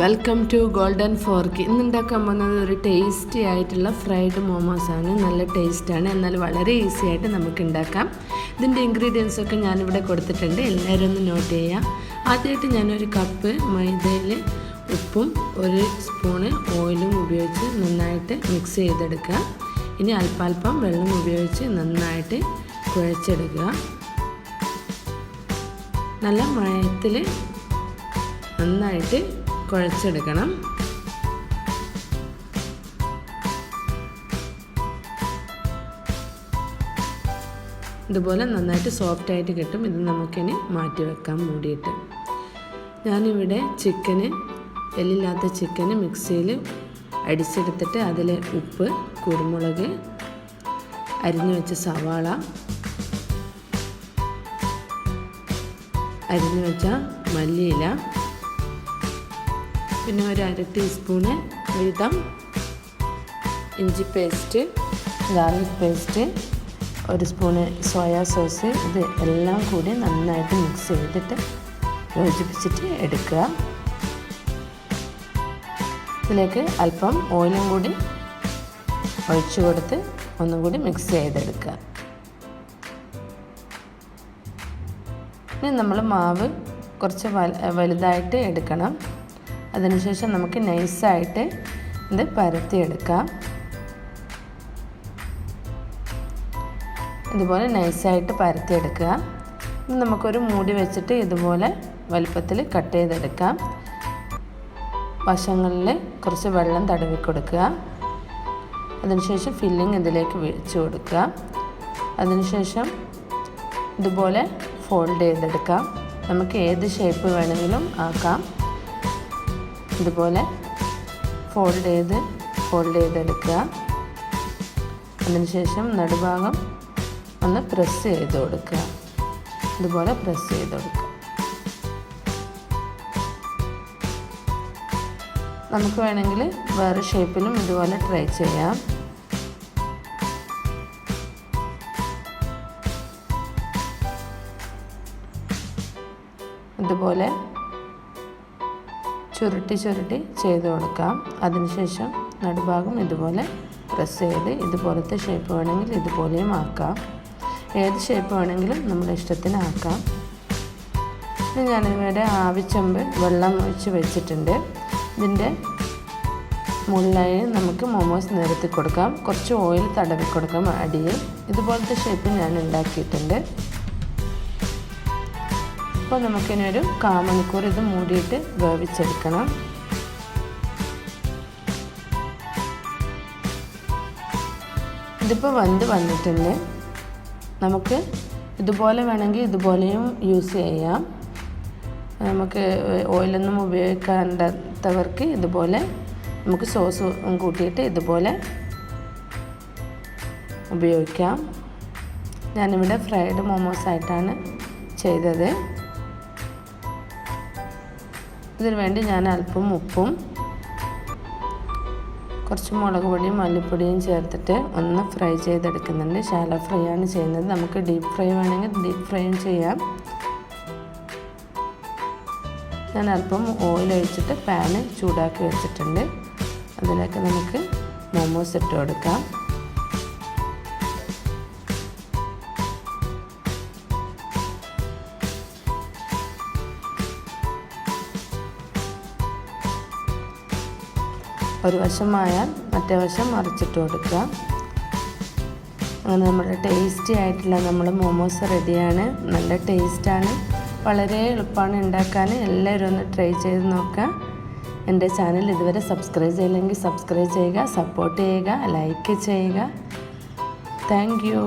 Welcome to golden fork. ഇന്നുണ്ടാക്കാൻ പോകുന്നത് ഒരു ടേസ്റ്റി ആയിട്ടുള്ള ഫ്രൈഡ് മോമോസാണ്. നല്ല ടേസ്റ്റാണ്, എന്നാൽ വളരെ ഈസി ആയിട്ട് നമുക്ക് ഉണ്ടാക്കാം. ഇതിൻ്റെ ഇൻഗ്രീഡിയൻസൊക്കെ ഞാനിവിടെ കൊടുത്തിട്ടുണ്ട്, എല്ലാവരും ഒന്ന് നോട്ട് ചെയ്യാം. ആദ്യമായിട്ട് ഞാനൊരു കപ്പ് മൈദയിൽ ഉപ്പും ഒരു സ്പൂണ് ഓയിലും ഉപയോഗിച്ച് നന്നായിട്ട് മിക്സ് ചെയ്തെടുക്കുക. ഇനി അല്പാൽപ്പം വെള്ളം ഉപയോഗിച്ച് നന്നായിട്ട് കുഴച്ചെടുക്കുക. നല്ല മയത്തിൽ നന്നായിട്ട് കുഴച്ചെടുക്കണം. ഇതുപോലെ നന്നായിട്ട് സോഫ്റ്റായിട്ട് കിട്ടും. ഇത് നമുക്കിനി മാറ്റി വെക്കാം മൂടിയിട്ട്. ഞാനിവിടെ എല്ലില്ലാത്ത ചിക്കന് മിക്സിയിൽ അടിച്ചെടുത്തിട്ട് അതിൽ ഉപ്പ്, കുരുമുളക്, അരിഞ്ഞു വെച്ച സവാള, അരിഞ്ഞു വെച്ച മല്ലിയില, പിന്നെ ഒരു 1/2 ടീസ്പൂണ് വീതം ഇഞ്ചി പേസ്റ്റ്, ഗാർലിക് പേസ്റ്റ്, ഒരു സ്പൂണ് സോയാ സോസ്, ഇത് എല്ലാം കൂടി നന്നായിട്ട് മിക്സ് ചെയ്തിട്ട് യോജിപ്പിച്ചിട്ട് എടുക്കുക. ഇതിലേക്ക് അല്പം ഓയിലും കൂടി ഒഴിച്ചു കൊടുത്ത് ഒന്നും കൂടി മിക്സ് ചെയ്തെടുക്കുക. ഇനി നമ്മൾ മാവ് കുറച്ച് വലുതായിട്ട് എടുക്കണം. അതിനുശേഷം നമുക്ക് നൈസായിട്ട് ഇത് പരത്തിയെടുക്കാം. ഇതുപോലെ നൈസായിട്ട് പരത്തിയെടുക്കുക. ഇനി നമുക്കൊരു മൂടി വെച്ചിട്ട് ഇതുപോലെ വലുപ്പത്തിൽ കട്ട് ചെയ്തെടുക്കാം. വശങ്ങളിൽ കുറച്ച് വെള്ളം തടവി കൊടുക്കുക. അതിനുശേഷം ഫില്ലിങ് ഇതിലേക്ക് വെച്ച് കൊടുക്കുക. അതിനുശേഷം ഇതുപോലെ ഫോൾഡ് ചെയ്തെടുക്കാം. നമുക്ക് ഏത് ഷേപ്പ് വേണമെങ്കിലും ആക്കാം. ഇതുപോലെ ഫോൾഡ് ചെയ്തെടുക്കുക. അതിനുശേഷം നടുഭാഗം ഒന്ന് പ്രസ് ചെയ്ത് കൊടുക്കുക. ഇതുപോലെ പ്രസ് ചെയ്ത് കൊടുക്കുക. നമുക്ക് വേണമെങ്കിൽ വേറെ ഷേപ്പിലും ഇതുപോലെ ട്രൈ ചെയ്യാം. ഇതുപോലെ ചുരുട്ടി ചെയ്ത് കൊടുക്കാം. അതിനുശേഷം നടുഭാഗം ഇതുപോലെ പ്രസ് ചെയ്ത് ഇതുപോലത്തെ ഷേപ്പ് വേണമെങ്കിൽ ഇതുപോലെയും ആക്കാം. ഏത് ഷേപ്പ് വേണമെങ്കിലും നമ്മുടെ ഇഷ്ടത്തിന് ആക്കാം. ഇനി ഞാനിവിടെ ആവിച്ചെമ്പ് വെള്ളം ഒഴിച്ച് വെച്ചിട്ടുണ്ട്. ഇതിൻ്റെ മുകളിലായി നമുക്ക് മോമോസ് നിരത്തി കൊടുക്കാം. കുറച്ച് ഓയിൽ തടവി കൊടുക്കാം അടിയിൽ. ഇതുപോലത്തെ ഷേപ്പ് ഞാൻ ഉണ്ടാക്കിയിട്ടുണ്ട്. അപ്പോൾ നമുക്കിനി ഒരു 1/4 മണിക്കൂർ ഇത് മൂടിയിട്ട് വേവിച്ചെടുക്കണം. ഇതിപ്പോൾ വന്നിട്ടുണ്ട്. നമുക്ക് ഇതുപോലെ വേണമെങ്കിൽ ഇതുപോലെയും യൂസ് ചെയ്യാം. നമുക്ക് ഓയിലൊന്നും ഉപയോഗിക്കാണ്ടവർക്ക് ഇതുപോലെ നമുക്ക് സോസ് കൂട്ടിയിട്ട് ഇതുപോലെ ഉപയോഗിക്കാം. ഞാനിവിടെ ഫ്രൈഡ് മോമോസ് ആയിട്ടാണ് ചെയ്തത്. ഇതിനു വേണ്ടി ഞാൻ അല്പം ഉപ്പും കുറച്ച് മുളക് പൊടിയും മല്ലിപ്പൊടിയും ചേർത്തിട്ട് ഒന്ന് ഫ്രൈ ചെയ്തെടുക്കുന്നുണ്ട്. ശാലോ ഫ്രൈ ആണ് ചെയ്യുന്നത്. നമുക്ക് ഡീപ്പ് ഫ്രൈ വേണമെങ്കിൽ ഡീപ്പ് ഫ്രൈയും ചെയ്യാം. ഞാൻ അല്പം ഓയിൽ ഒഴിച്ചിട്ട് പാന് ചൂടാക്കി വെച്ചിട്ടുണ്ട്. അതിലേക്ക് നമുക്ക് മോമോസ് ഇട്ട് കൊടുക്കാം. ഒരു വശമായാൽ മറ്റേ വശം മറിച്ചിട്ട് കൊടുക്കുക. അങ്ങനെ നമ്മുടെ ടേസ്റ്റി ആയിട്ടുള്ള നമ്മുടെ മോമോസ് റെഡിയാണ്. നല്ല ടേസ്റ്റാണ്, വളരെ എളുപ്പമാണ് ഉണ്ടാക്കാൻ. എല്ലാവരും ഒന്ന് ട്രൈ ചെയ്ത് നോക്കുക. എൻ്റെ ചാനൽ ഇതുവരെ സബ്സ്ക്രൈബ് ചെയ്യില്ലെങ്കിൽ സബ്സ്ക്രൈബ് ചെയ്യുക, സപ്പോർട്ട് ചെയ്യുക, ലൈക്ക് ചെയ്യുക. Thank you.